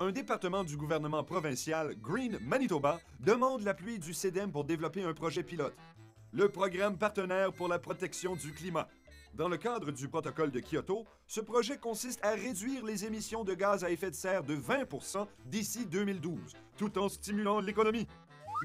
Un département du gouvernement provincial, Green Manitoba, demande l'appui du CEDEM pour développer un projet pilote. Le programme partenaire pour la protection du climat. Dans le cadre du protocole de Kyoto, ce projet consiste à réduire les émissions de gaz à effet de serre de 20 % d'ici 2012, tout en stimulant l'économie.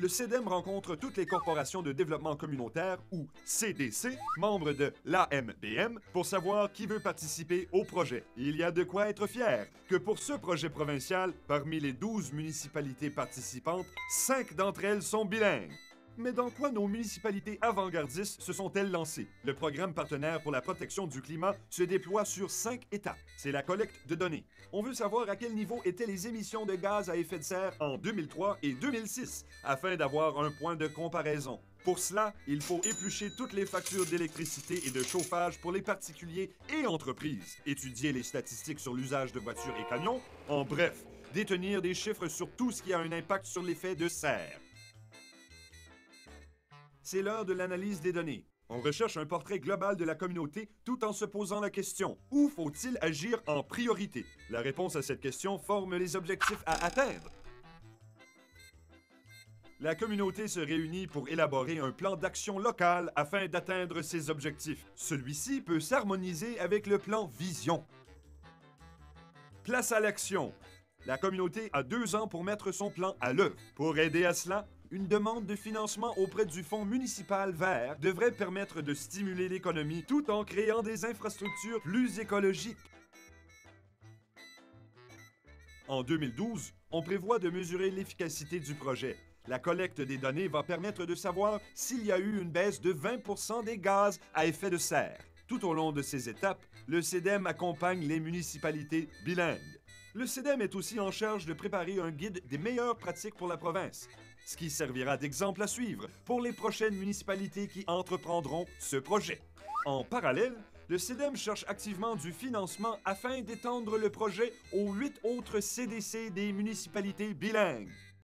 Le CEDEM rencontre toutes les corporations de développement communautaire, ou CDC, membres de l'AMBM, pour savoir qui veut participer au projet. Il y a de quoi être fier que pour ce projet provincial, parmi les 12 municipalités participantes, 5 d'entre elles sont bilingues. Mais dans quoi nos municipalités avant-gardistes se sont-elles lancées? Le programme partenaire pour la protection du climat se déploie sur 5 étapes. C'est la collecte de données. On veut savoir à quel niveau étaient les émissions de gaz à effet de serre en 2003 et 2006, afin d'avoir un point de comparaison. Pour cela, il faut éplucher toutes les factures d'électricité et de chauffage pour les particuliers et entreprises, étudier les statistiques sur l'usage de voitures et camions, en bref, détenir des chiffres sur tout ce qui a un impact sur l'effet de serre. C'est l'heure de l'analyse des données. On recherche un portrait global de la communauté tout en se posant la question « Où faut-il agir en priorité ?» La réponse à cette question forme les objectifs à atteindre. La communauté se réunit pour élaborer un plan d'action local afin d'atteindre ses objectifs. Celui-ci peut s'harmoniser avec le plan Vision. Place à l'action. La communauté a 2 ans pour mettre son plan à l'œuvre. Pour aider à cela, une demande de financement auprès du Fonds municipal vert devrait permettre de stimuler l'économie tout en créant des infrastructures plus écologiques. En 2012, on prévoit de mesurer l'efficacité du projet. La collecte des données va permettre de savoir s'il y a eu une baisse de 20 % des gaz à effet de serre. Tout au long de ces étapes, le CEDEM accompagne les municipalités bilingues. Le CEDEM est aussi en charge de préparer un guide des meilleures pratiques pour la province, ce qui servira d'exemple à suivre pour les prochaines municipalités qui entreprendront ce projet. En parallèle, le CEDEM cherche activement du financement afin d'étendre le projet aux 8 autres CDC des municipalités bilingues.